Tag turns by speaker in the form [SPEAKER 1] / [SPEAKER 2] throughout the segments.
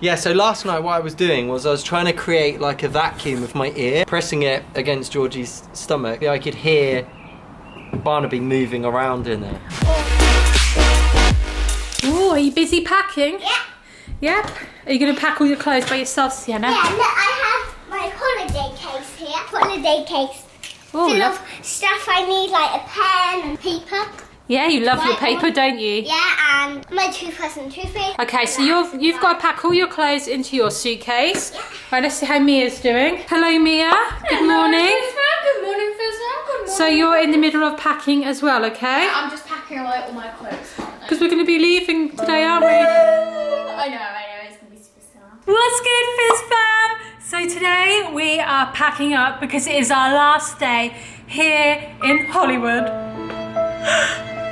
[SPEAKER 1] Yeah, so last night what I was doing was I was trying to create like a vacuum with my ear, pressing it against Georgie's stomach. I could hear Barnaby moving around in there.
[SPEAKER 2] Oh, are you busy packing?
[SPEAKER 3] Yeah.
[SPEAKER 2] Yep. Are you going to pack all your clothes by yourself, Sienna?
[SPEAKER 3] Yeah, look, I have my holiday case here. Holiday case.
[SPEAKER 2] Oh,
[SPEAKER 3] Full of stuff I need, like a pen and paper.
[SPEAKER 2] Yeah, you love your paper, don't you?
[SPEAKER 3] Yeah, and my toothbrush and toothpaste.
[SPEAKER 2] Okay, so you've got to pack all your clothes into your suitcase. Right, let's see how Mia's doing. Hello, Mia. Good morning.
[SPEAKER 4] Good morning, Fizz. Good morning.
[SPEAKER 2] So you're in the middle of packing as well, okay?
[SPEAKER 4] I'm just packing like all my clothes.
[SPEAKER 2] Because we're going to be leaving today, aren't we?
[SPEAKER 4] I know. It's gonna be super sad.
[SPEAKER 2] What's good, Fizz fam? So today we are packing up because it is our last day here in Hollywood.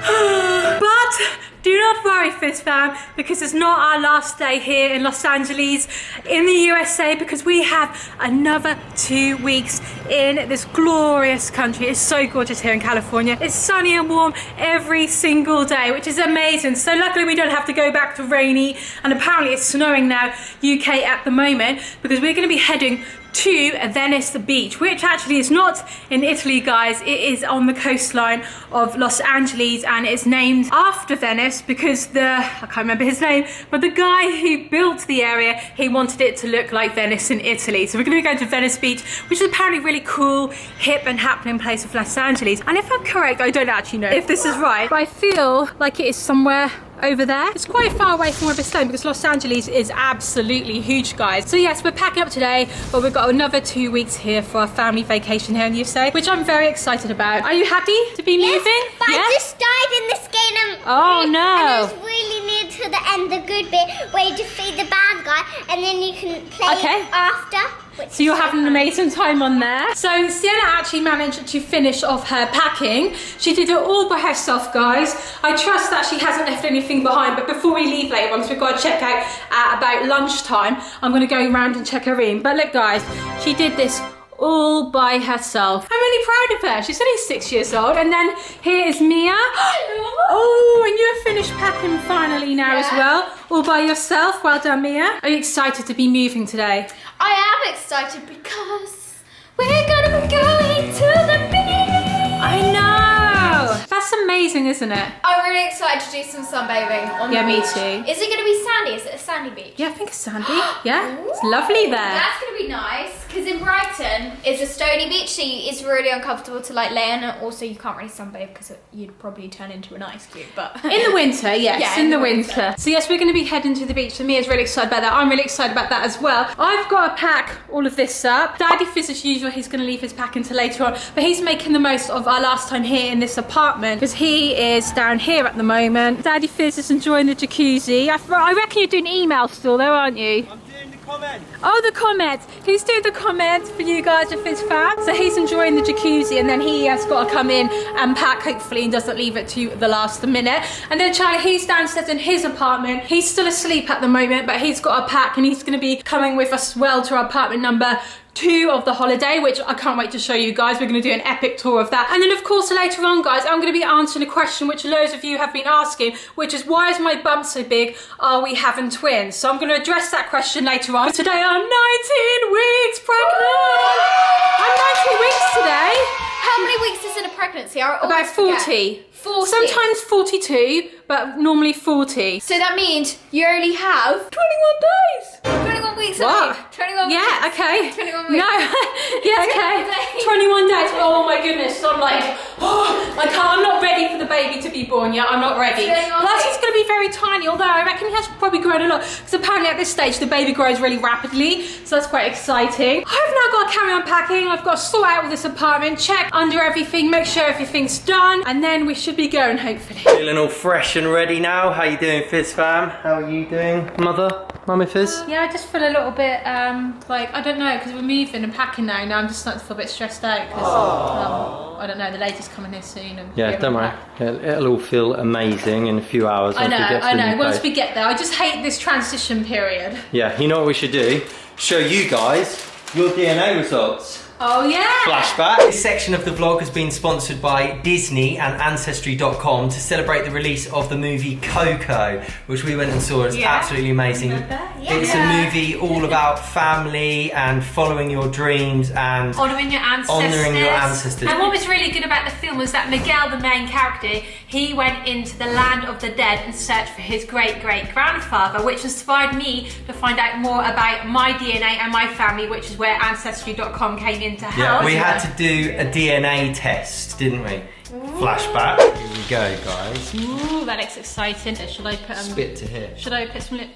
[SPEAKER 2] But do not worry, Fizz fam, because it's not our last day here in Los Angeles in the USA, because we have another 2 weeks in this glorious country. It's so gorgeous here in California. It's sunny and warm every single day, which is amazing. So luckily we don't have to go back to rainy, and apparently it's snowing now UK at the moment, because we're going to be heading to Venice Beach, which actually is not in Italy, guys. It is on the coastline of Los Angeles, and it's named after Venice because I can't remember his name, but the guy who built the area, he wanted it to look like Venice in Italy. So we're going to be going to Venice Beach, which is apparently really cool, hip and happening place of Los Angeles. And if I'm correct, I don't actually know if this is right, but I feel like it is somewhere over there. It's quite far away from where we're staying because Los Angeles is absolutely huge, guys. So yes, we're packing up today, but we've got another 2 weeks here for our family vacation here in the USA, which I'm very excited about. Are you happy to be moving?
[SPEAKER 3] But I just died in this game.
[SPEAKER 2] Oh no.
[SPEAKER 3] And it was really near to the end, the good bit, where you defeat the bad guy, and then you can play it after.
[SPEAKER 2] So you're having an amazing time on there. So Sienna actually managed to finish off her packing. She did it all by herself, guys. I trust that she hasn't left anything behind, but before we leave later, once we've got to check out at about lunchtime, I'm gonna go around and check her in. But look, guys, she did this all by herself. I'm really proud of her. She's only 6 years old. And then here is Mia. Oh, and you have finished packing finally now as well, all by yourself. Well done, Mia. Are you excited to be moving today?
[SPEAKER 4] I am excited because we're gonna be going to the beach.
[SPEAKER 2] I know. That's amazing, isn't it?
[SPEAKER 4] I'm really excited to do some sunbathing on the
[SPEAKER 2] me
[SPEAKER 4] beach.
[SPEAKER 2] too.
[SPEAKER 4] Is it gonna be sandy? Is it a sandy beach?
[SPEAKER 2] Yeah, I think it's sandy. Yeah, it's lovely there.
[SPEAKER 4] That's gonna be nice, because in Brighton it's a stony beach, so it's really uncomfortable to like lay in, and also you can't really sunbathe because you'd probably turn into an ice cube. But
[SPEAKER 2] in the winter, yes,
[SPEAKER 4] Yeah,
[SPEAKER 2] in the winter. So yes, we're going to be heading to the beach. So Mia's really excited about that. I'm really excited about that as well. I've got to pack all of this up. Daddy Fizz, as usual, he's going to leave his pack until later on, but he's making the most of our last time here in this apartment because he is down here at the moment. Daddy Fizz is enjoying the jacuzzi. I reckon you're doing emails still though, aren't you?
[SPEAKER 1] I'm doing the comments.
[SPEAKER 2] Oh, the comments. He's doing the comments for you guys if it's fans. So he's enjoying the jacuzzi, and then he has got to come in and pack, hopefully, and doesn't leave it to the last minute. And then Charlie, he's downstairs in his apartment. He's still asleep at the moment, but he's got to pack, and he's going to be coming with us well to our apartment number 2 of the holiday, which I can't wait to show you guys. We're going to do an epic tour of that. And then of course later on, guys, I'm going to be answering a question which loads of you have been asking, which is, why is my bump so big? Are we having twins? So I'm going to address that question later on. Today I'm 19 weeks pregnant. I'm 19 weeks today.
[SPEAKER 4] how many weeks is in a pregnancy?
[SPEAKER 2] About 40.
[SPEAKER 4] 40.
[SPEAKER 2] Sometimes 42, but normally 40.
[SPEAKER 4] So that means you only have 21 days. 21 weeks.
[SPEAKER 2] What?
[SPEAKER 4] 21 weeks.
[SPEAKER 2] Yeah, okay.
[SPEAKER 4] 21 weeks.
[SPEAKER 2] No, yeah, okay. 21 days. Oh my goodness. So I'm like, I'm not ready for the baby to be born yet. I'm not ready. Plus, he's going to be very tiny, although I reckon he has probably grown a lot. Because apparently at this stage, the baby grows really rapidly. So that's quite exciting. I've now got to carry on packing. I've got to sort out this apartment, check under everything, make sure everything's done. And then we should be going, hopefully.
[SPEAKER 1] Feeling all fresh and ready now. How you doing, Fizz fam? How are you doing, Mummy Fizz?
[SPEAKER 2] Yeah, I just feel a little bit like, I don't know, because we're moving and packing now. Now I'm just starting to feel a bit stressed out because I don't know, the lady's coming here soon. And
[SPEAKER 1] Yeah, don't worry. It'll all feel amazing in a few hours.
[SPEAKER 2] I know. Once
[SPEAKER 1] we
[SPEAKER 2] we get there, I just hate this transition period.
[SPEAKER 1] Yeah, you know what we should do? Show you guys your DNA results.
[SPEAKER 2] Oh yeah!
[SPEAKER 1] Flashback. This section of the vlog has been sponsored by Disney and Ancestry.com to celebrate the release of the movie Coco, which we went and saw. It's absolutely amazing. It's a movie all about family and following your dreams and
[SPEAKER 2] honouring your ancestors. And what was really good about the film was that Miguel, the main character, he went into the land of the dead and searched for his great-great-grandfather, which inspired me to find out more about my DNA and my family, which is where Ancestry.com came in to help.
[SPEAKER 1] Yeah, we had to do a DNA test, didn't we? Flashback. Here we go, guys.
[SPEAKER 2] Ooh, that looks exciting. Should I put
[SPEAKER 1] spit to here?
[SPEAKER 2] Should I put some lip?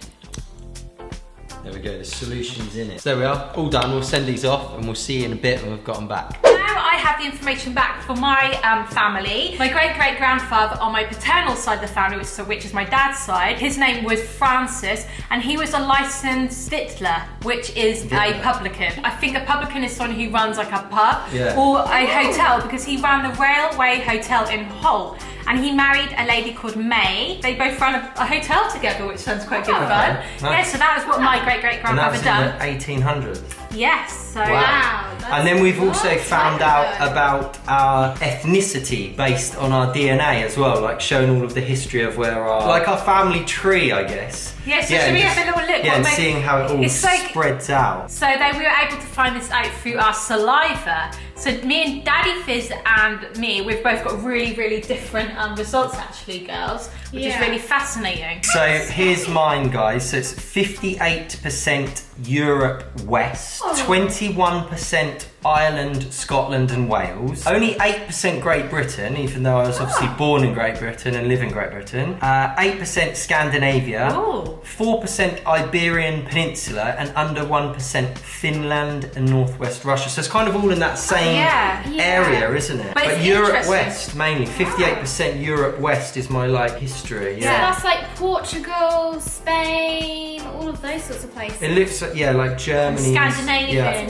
[SPEAKER 1] There we go, the solution's in it. So there we are, all done. We'll send these off and we'll see you in a bit when we've got them back.
[SPEAKER 2] Now I have the information back for my family. My great-great-grandfather on my paternal side of the family, which is my dad's side, his name was Francis, and he was a licensed Vittler, which is a publican. I think a publican is someone who runs like a pub or a hotel, because he ran the Railway Hotel in Hull. And he married a lady called May. They both ran a hotel together, which sounds quite good fun. Nice. Yeah, so that was what my great-great-grandfather done.
[SPEAKER 1] And that was in the 1800s?
[SPEAKER 2] Yes, so
[SPEAKER 1] wow. And then we've also found out about our ethnicity based on our DNA as well, like showing all of the history of where our family tree, I guess.
[SPEAKER 2] Yeah, so should we have a little look?
[SPEAKER 1] Yeah, and seeing how it all spreads out.
[SPEAKER 2] So we were able to find this out through our saliva. So me and Daddy Fizz and me, we've both got really, really different results actually, girls, which is really fascinating.
[SPEAKER 1] So here's mine, guys. So it's 58% Europe West, 21% Ireland, Scotland and Wales, only 8% Great Britain, even though I was obviously born in Great Britain and live in Great Britain, 8% Scandinavia, 4% Iberian Peninsula and under 1% Finland and Northwest Russia. So it's kind of all in that same area, isn't it? But Europe West mainly, 58% Europe West is my history.
[SPEAKER 4] So that's like Portugal, Spain, all of those sorts of places.
[SPEAKER 1] It looks like Germany.
[SPEAKER 2] Scandinavian,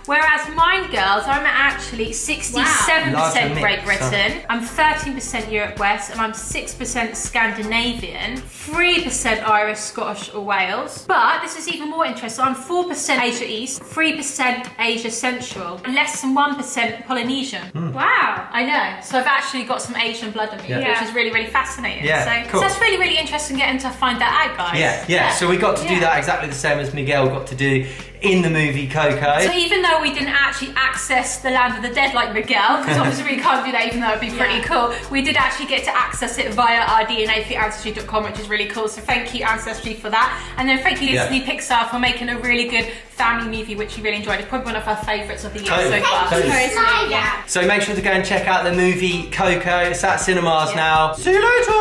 [SPEAKER 2] Whereas mine, girls, I'm actually 67% Great Britain, I'm 13% Europe West, and I'm 6% Scandinavian, 3% Irish, Scottish or Wales. But this is even more interesting. I'm 4% Asia East, 3% Asia Central, and less than 1% Polynesian. Wow, I know. So I've actually got some Asian blood in me, which is really, really fascinating.
[SPEAKER 1] Yeah,
[SPEAKER 2] so that's really, really interesting getting to find that out, guys.
[SPEAKER 1] Yeah. So we got to do that exactly the same as Miguel got to do in the movie Coco.
[SPEAKER 2] So even though we didn't actually access the land of the dead like Miguel, because obviously we can't do that even though it'd be pretty cool, we did actually get to access it via our DNA through Ancestry.com, which is really cool. So thank you Ancestry for that. And then thank you Disney Pixar for making a really good family movie, which we really enjoyed. It's probably one of our favourites of the year so far.
[SPEAKER 1] So make sure to go and check out the movie Coco. It's at cinemas now. See you later!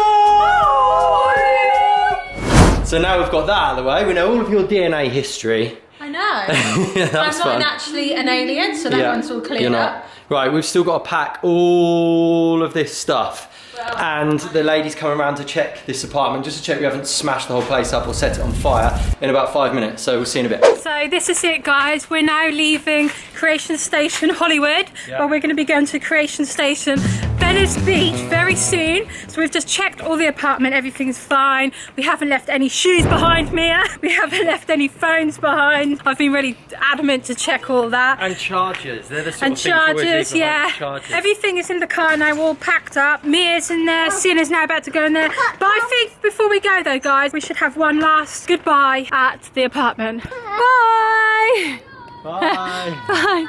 [SPEAKER 1] So now we've got that out of the way, we know all of your DNA history.
[SPEAKER 2] I know. I'm not actually an alien, so that one's all cleared up.
[SPEAKER 1] Right, we've still got to pack all of this stuff. And the lady's coming around to check this apartment, just to check we haven't smashed the whole place up or set it on fire in about 5 minutes. So we'll see in a bit.
[SPEAKER 2] So this is it, guys. We're now leaving Creation Station Hollywood, but we're going to be going to Creation Station Venice Beach very soon. So we've just checked all the apartment, everything's fine. We haven't left any shoes behind, Mia. We haven't left any phones behind. I've been really adamant to check all that.
[SPEAKER 1] And chargers, they're the sort of things
[SPEAKER 2] chargers,
[SPEAKER 1] chargers.
[SPEAKER 2] Everything is in the car now, all packed up. Mia's in there, Sienna's now about to go in there. But I think before we go though, guys, we should have one last goodbye at the apartment. Bye!
[SPEAKER 1] Bye!
[SPEAKER 2] Bye!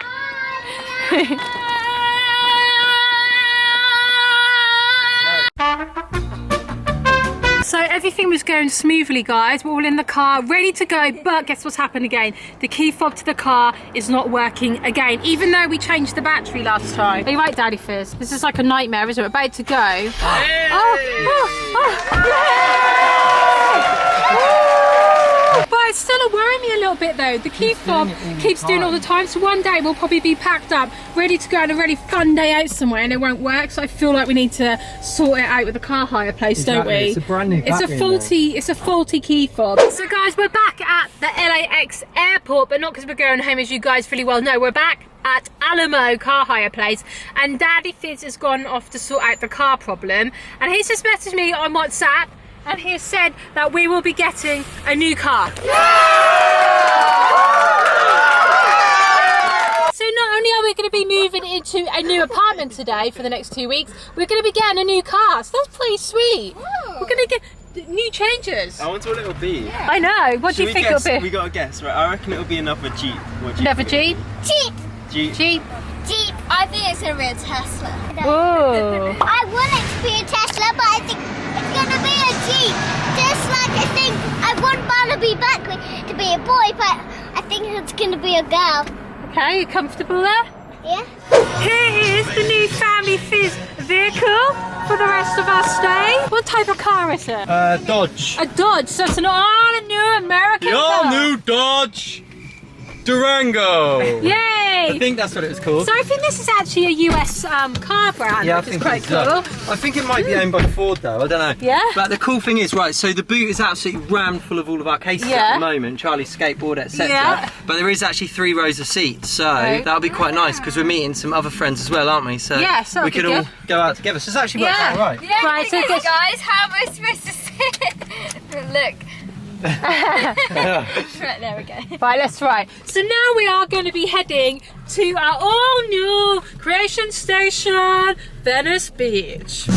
[SPEAKER 2] So everything was going smoothly, guys. We're all in the car, ready to go, but guess what's happened again? The key fob to the car is not working again, even though we changed the battery last time. Are you right, Daddy Fizz? This is like a nightmare, isn't it? We're about to go.
[SPEAKER 1] Hey!
[SPEAKER 2] But it's still worrying me a little bit though. The key fob keeps doing it all the time, so one day we'll probably be packed up, ready to go on a really fun day out somewhere, and it won't work. So I feel like we need to sort it out with the car hire place, don't we?
[SPEAKER 1] It's a brand new battery.
[SPEAKER 2] It's a faulty key fob. So guys, we're back at the LAX airport, but not because we're going home, as you guys really well know. We're back at Alamo car hire place, and Daddy Fizz has gone off to sort out the car problem, and he's just messaged me on WhatsApp, and he has said that we will be getting a new car. So not only are we apartment today for the next 2 weeks. We're going to be getting a new car, so that's pretty sweet. We're going to get new changes.
[SPEAKER 5] I wonder what it'll be.
[SPEAKER 2] Yeah. I know. What do you think it'll be?
[SPEAKER 5] We got to guess, right? I reckon it'll be another Jeep.
[SPEAKER 2] Another Jeep?
[SPEAKER 3] Jeep. I think it's gonna be a Tesla.
[SPEAKER 2] Oh.
[SPEAKER 3] I want it to be a Tesla, but I think it's gonna be a Jeep. Just like I think I want Barnaby Buckley to be a boy, but I think it's gonna be a girl.
[SPEAKER 2] Okay, you comfortable there?
[SPEAKER 3] Yeah.
[SPEAKER 2] Here is the new family Fizz vehicle for the rest of our stay. What type of car is it?
[SPEAKER 5] Dodge.
[SPEAKER 2] A Dodge, so it's an all-new American car.
[SPEAKER 5] all-new Dodge Durango.
[SPEAKER 2] Yay!
[SPEAKER 5] I think that's what it was called.
[SPEAKER 2] So I think this is actually a US car brand,
[SPEAKER 5] Yeah, I
[SPEAKER 2] which is
[SPEAKER 5] think
[SPEAKER 2] quite
[SPEAKER 5] it's
[SPEAKER 2] cool.
[SPEAKER 5] I think it might be owned by Ford though, I don't know.
[SPEAKER 2] Yeah.
[SPEAKER 5] But the cool thing is, right, so the boot is absolutely rammed full of all of our cases at the moment, Charlie's skateboard, etc.
[SPEAKER 2] Yeah.
[SPEAKER 5] But there is actually 3 rows of seats, so that'll be quite nice because we're meeting some other friends as well, aren't we? So
[SPEAKER 2] so
[SPEAKER 5] we could all go out together. So it's actually worked out right.
[SPEAKER 4] Yeah,
[SPEAKER 2] Right, so
[SPEAKER 4] guys, how am I supposed to sit? Look. Right, there we go.
[SPEAKER 2] Right, let's try. So now we are going to be heading to our all-new Creation Station, Venice Beach. We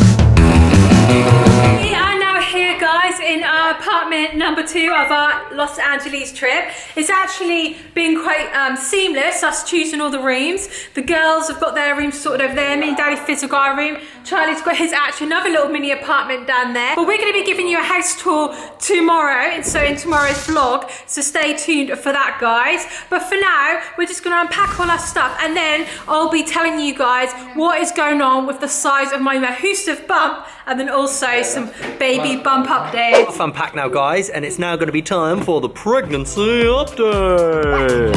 [SPEAKER 2] are now here, guys, in our apartment number 2 of our Los Angeles trip. It's actually been quite seamless, us choosing all the rooms. The girls have got their rooms sorted over there. Me and Daddy Fizz have got our room. Charlie's got his actually another little mini apartment down there. But we're going to be giving you a house tour tomorrow, and so in tomorrow's vlog. So stay tuned for that, guys. But for now, we're just going to unpack all our stuff, and then I'll be telling you guys what is going on with the size of my massive bump, and then also some baby bump updates.
[SPEAKER 1] Off unpack now, guys, and it's now going to be time for the pregnancy update.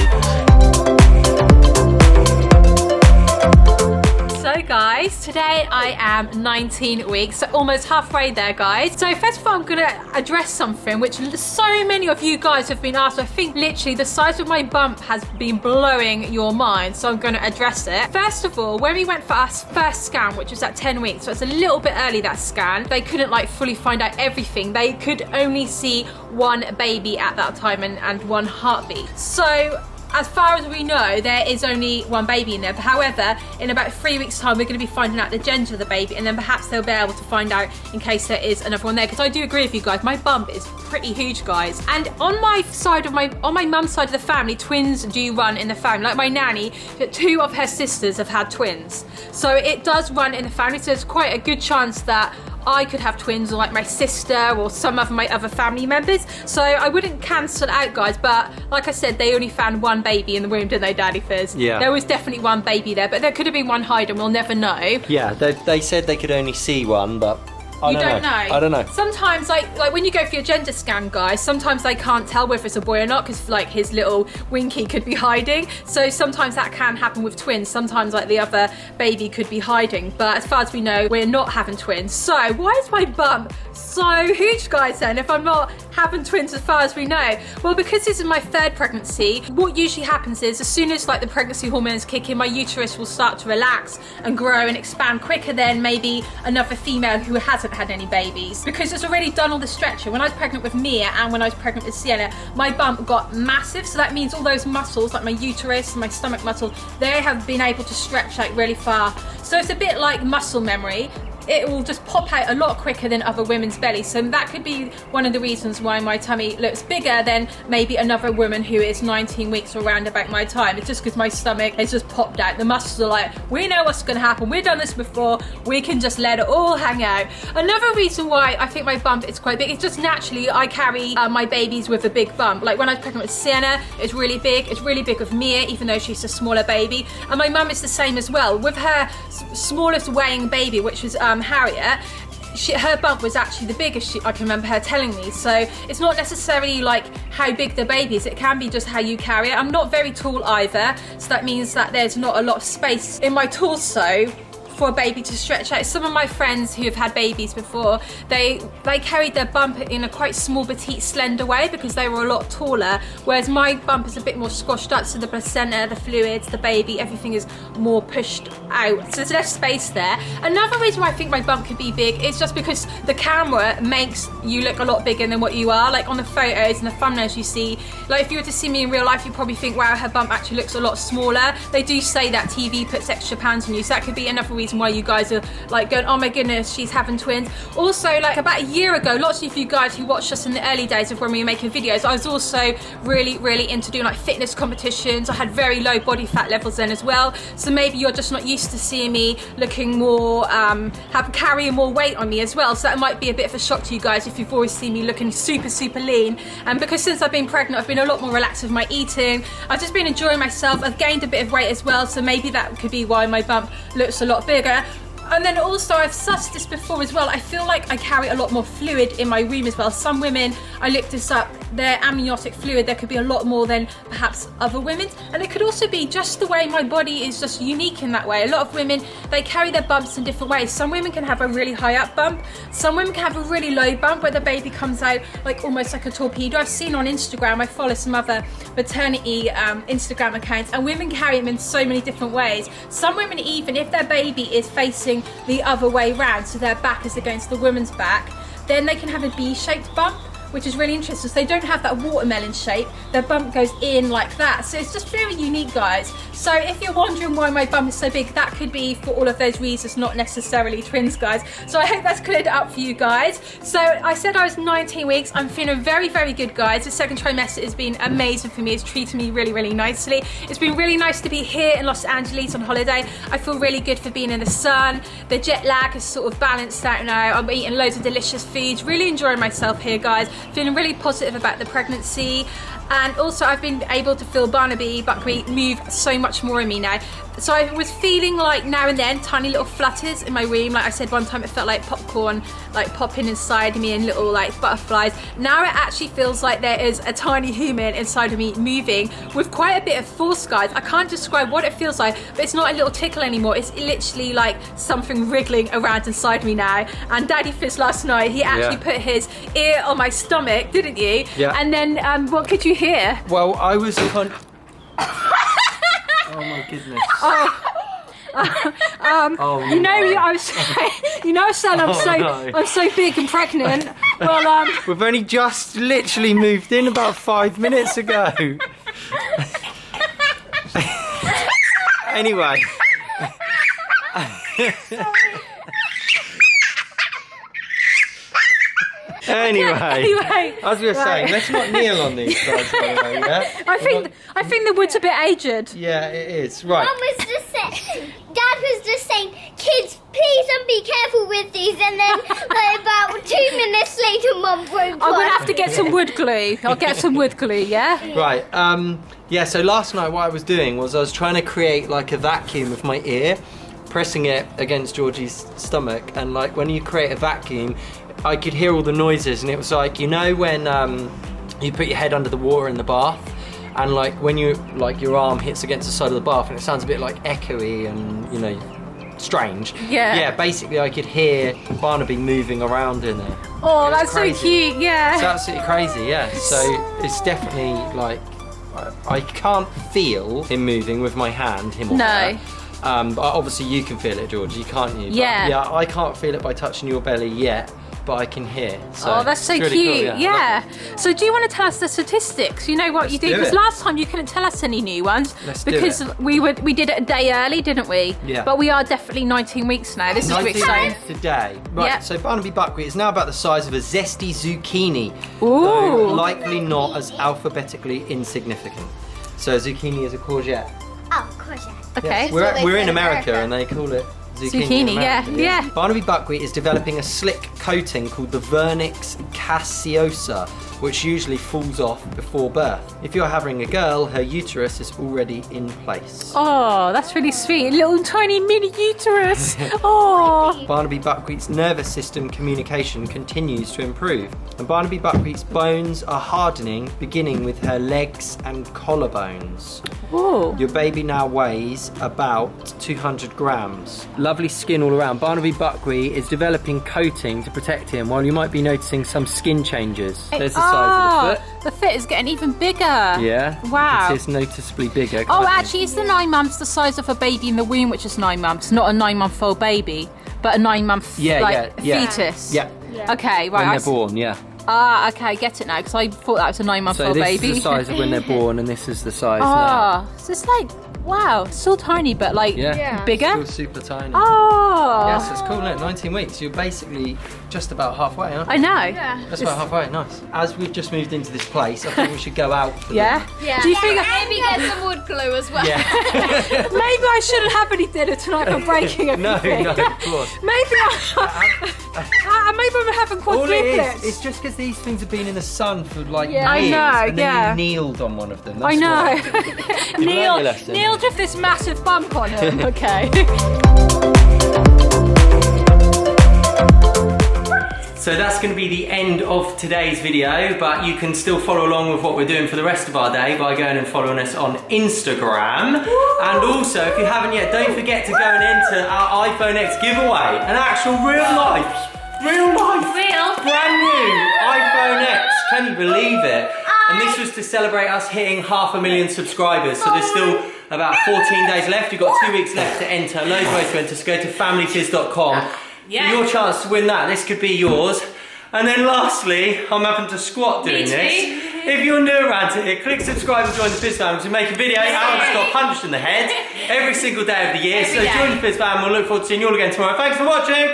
[SPEAKER 2] So guys, today I am 19 weeks, so almost halfway there, guys. So first of all, I'm gonna address something which so many of you guys have been asked. I think literally the size of my bump has been blowing your mind, so I'm gonna address it. First of all, when we went for our first scan, which was at 10 weeks, so it's a little bit early, that scan, they couldn't like fully find out everything. They could only see one baby at that time and one heartbeat. So as far as we know, there is only one baby in there. But however, in about 3 weeks' time, we're going to be finding out the gender of the baby, and then perhaps they'll be able to find out in case there is another one there. Because I do agree with you guys, my bump is pretty huge, guys. And on my side of on my mum's side of the family, twins do run in the family. Like my nanny, 2 of her sisters have had twins, so it does run in the family. So there's quite a good chance that I could have twins, or like my sister or some of my other family members. So I wouldn't cancel out, guys, but like I said, they only found one baby in the room, didn't they, Daddy Fizz?
[SPEAKER 1] Yeah.
[SPEAKER 2] There was definitely one baby there, but there could have been one hiding, we'll never know.
[SPEAKER 1] Yeah, they said they could only see one, but I don't know. I don't know.
[SPEAKER 2] Sometimes, like when you go for your gender scan, guys, sometimes they can't tell whether it's a boy or not because like his little winky could be hiding. So sometimes that can happen with twins. Sometimes like the other baby could be hiding. But as far as we know, we're not having twins. So why is my bump so huge, guys, then, if I'm not having twins as far as we know? Well, because this is my 3rd pregnancy, what usually happens is as soon as like the pregnancy hormones kick in, my uterus will start to relax and grow and expand quicker than maybe another female who hasn't had any babies, because it's already done all the stretching. When I was pregnant with Mia and when I was pregnant with Sienna, my bump got massive, so that means all those muscles like my uterus and my stomach muscle, they have been able to stretch like really far. So it's a bit like muscle memory. It will just pop out a lot quicker than other women's bellies. So that could be one of the reasons why my tummy looks bigger than maybe another woman who is 19 weeks or around about my time. It's just because my stomach has just popped out. The muscles are like, we know what's going to happen. We've done this before. We can just let it all hang out. Another reason why I think my bump is quite big, it's just naturally I carry my babies with a big bump. Like when I was pregnant with Sienna, it's really big. It's really big with Mia, even though she's a smaller baby. And my mum is the same as well. With her smallest weighing baby, which was Harriet, her bump was actually the biggest, I can remember her telling me. So it's not necessarily like how big the baby is, it can be just how you carry it. I'm not very tall either, so that means that there's not a lot of space in my torso for a baby to stretch out. Some of my friends who have had babies before, they carried their bump in a quite small, petite, slender way because they were a lot taller, whereas my bump is a bit more squashed up, so the placenta, the fluids, the baby, everything is more pushed out, so there's less space there. Another reason why I think my bump could be big is just because the camera makes you look a lot bigger than what you are. Like on the photos and the thumbnails you see, like if you were to see me in real life, you probably think, wow, her bump actually looks a lot smaller. They do say that TV puts extra pounds on you, so that could be another reason why you guys are like going, oh my goodness, she's having twins. Also, like about a year ago, lots of you guys who watched us in the early days of when we were making videos, I was also really into doing like fitness competitions. I had very low body fat levels then as well, so maybe you're just not used to seeing me looking more, carrying more weight on me as well, so that might be a bit of a shock to you guys if you've always seen me looking super lean. And because since I've been pregnant, I've been a lot more relaxed with my eating. I've just been enjoying myself. I've gained a bit of weight as well, so maybe that could be why my bump looks a lot bigger. And then also, I've sussed this before as well, I feel like I carry a lot more fluid in my womb as well. Some women, I looked this up, their amniotic fluid, there could be a lot more than perhaps other women's. And it could also be just the way my body is just unique in that way. A lot of women, they carry their bumps in different ways. Some women can have a really high up bump. Some women can have a really low bump where the baby comes out like almost like a torpedo. I've seen on Instagram, I follow some other maternity Instagram accounts, and women carry them in so many different ways. Some women, even if their baby is facing the other way round, so their back is against the woman's back, then they can have a B-shaped bump, which is really interesting. So they don't have that watermelon shape, their bump goes in like that. So it's just very unique, guys. So if you're wondering why my bump is so big, that could be for all of those reasons, not necessarily twins, guys. So I hope that's cleared it up for you guys. So I said I was 19 weeks. I'm feeling very good, guys. The second trimester has been amazing for me. It's treated me really nicely. It's been really nice to be here in Los Angeles on holiday. I feel really good for being in the sun. The jet lag is sort of balanced out now. I'm eating loads of delicious foods, really enjoying myself here, guys. Feeling really positive about the pregnancy. And also I've been able to feel Barnaby Buckwheat move so much more in me now. So I was feeling like now and then tiny little flutters in my womb. Like I said one time, it felt like popcorn like popping inside me and little like butterflies. Now it actually feels like there is a tiny human inside of me moving with quite a bit of force, guys. I can't describe what it feels like, but it's not a little tickle anymore. It's literally like something wriggling around inside me now. And Daddy Fizz last night, he actually put his ear on my stomach, didn't you? Yeah. And then what could you hear?
[SPEAKER 5] Well, I was oh my goodness.
[SPEAKER 2] You know, I was saying I'm so big and pregnant. Well,
[SPEAKER 5] we've only just literally moved in about 5 minutes ago. Anyway. Anyway, as we were saying, let's not kneel on these guys, by the way, yeah?
[SPEAKER 2] I think the wood's a bit aged.
[SPEAKER 5] Yeah, it is. Right.
[SPEAKER 3] Mum was just saying, Dad was just saying, kids, please don't be careful with these. And then about 2 minutes later, Mum broke one.
[SPEAKER 2] I'm gonna have to get some wood glue. I'll get some wood glue, yeah?
[SPEAKER 5] Right. Yeah. So last night, what I was doing was I was trying to create like a vacuum of my ear, pressing it against Georgie's stomach, and like when you create a vacuum, I could hear all the noises, and it was like, you know when you put your head under the water in the bath, and like when you your arm hits against the side of the bath and it sounds a bit like echoey and, you know, strange. Yeah, basically I could hear Barnaby moving around in there.
[SPEAKER 2] Oh, that's so cute. Yeah,
[SPEAKER 5] it's absolutely crazy. Yeah, so it's definitely like I can't feel him moving with my hand, him or her. But obviously you can feel it, Georgie, can't you?
[SPEAKER 2] Yeah.
[SPEAKER 5] But, yeah, I can't feel it by touching your belly yet, but I can hear. So
[SPEAKER 2] oh, that's so
[SPEAKER 5] really
[SPEAKER 2] cute.
[SPEAKER 5] Cool,
[SPEAKER 2] yeah. So do you want to tell us the statistics? You know what you do? Because last time you couldn't tell us any new ones. Because we did it a day early, didn't we?
[SPEAKER 5] Yeah.
[SPEAKER 2] But we are definitely 19 weeks now. This is really exciting.
[SPEAKER 5] Today. Right, so Barnaby Buckwheat is now about the size of a zesty zucchini.
[SPEAKER 2] Ooh.
[SPEAKER 5] Though likely not as alphabetically insignificant. So zucchini is a courgette.
[SPEAKER 3] Oh, courgette.
[SPEAKER 2] Okay.
[SPEAKER 5] Yes. We're in America and they call it zucchini.
[SPEAKER 2] Yeah.
[SPEAKER 5] Barnaby Buckwheat is developing a slick coating called the Vernix caseosa which usually falls off before birth. If you're having a girl, her uterus is already in place.
[SPEAKER 2] Oh, that's really sweet. Little tiny mini uterus. Oh.
[SPEAKER 5] Barnaby buckwheat's nervous system communication continues to improve, and Barnaby buckwheat's bones are hardening, beginning with her legs and collarbones.
[SPEAKER 2] Ooh.
[SPEAKER 5] Your baby now weighs about 200 grams. Lovely skin all around. Barnaby buckwheat is developing coating to protect him, while you might be noticing some skin changes. There's the size of the foot.
[SPEAKER 2] The foot is getting even bigger.
[SPEAKER 5] Yeah.
[SPEAKER 2] Wow.
[SPEAKER 5] It's noticeably bigger.
[SPEAKER 2] Oh,
[SPEAKER 5] can't you?
[SPEAKER 2] actually, is the 9 months the size of a baby in the womb, which is 9 months, not a 9-month-old baby, but a 9-month fetus?
[SPEAKER 5] Yeah.
[SPEAKER 2] Okay, right.
[SPEAKER 5] When they're born, yeah.
[SPEAKER 2] Ah, okay, I get it now, because I thought that was a 9-month-old
[SPEAKER 5] So this
[SPEAKER 2] baby.
[SPEAKER 5] is the size of when they're born, and this is the size now.
[SPEAKER 2] Ah, so it's like, wow, still tiny, but like bigger?
[SPEAKER 5] Still super tiny.
[SPEAKER 2] Oh.
[SPEAKER 5] Yes, it's cool. Look, 19 weeks. You're basically just about halfway, aren't you?
[SPEAKER 2] I know.
[SPEAKER 4] Yeah.
[SPEAKER 5] That's about halfway. Nice. As we've just moved into this place, I think we should go out. For
[SPEAKER 2] Yeah?
[SPEAKER 4] Yeah.
[SPEAKER 2] Do you think
[SPEAKER 4] maybe get some wood glue as well?
[SPEAKER 5] Yeah.
[SPEAKER 2] maybe I shouldn't have any dinner tonight for breaking everything?
[SPEAKER 5] No, of course.
[SPEAKER 2] Maybe maybe I'm having
[SPEAKER 5] All it
[SPEAKER 2] quadruplets.
[SPEAKER 5] is, it's just because these things have been in the sun for like
[SPEAKER 2] Yeah. I
[SPEAKER 5] years,
[SPEAKER 2] know,
[SPEAKER 5] and then
[SPEAKER 2] yeah.
[SPEAKER 5] you kneeled on one of them. That's
[SPEAKER 2] I know.
[SPEAKER 5] why. You learned your lesson.
[SPEAKER 2] Neil with this massive bump on him. Okay.
[SPEAKER 1] So that's going to be the end of today's video, but you can still follow along with what we're doing for the rest of our day by going and following us on Instagram. And also, if you haven't yet, don't forget to go and enter our iPhone X giveaway. An actual real life, brand new iPhone X. Can you believe it? And this was to celebrate us hitting 500,000 subscribers. So there's still about 14 days left. You've got 2 weeks left to enter. Loads of ways to enter. So go to familyfizz.com. For your chance to win that. This could be yours. And then lastly, I'm having to squat doing this. If you're new around here, click subscribe and join the Fizz fam. We make a video. Alan just got punched in the head every single day of the year. So join the Fizz fam. We'll look forward to seeing you all again tomorrow. Thanks for watching.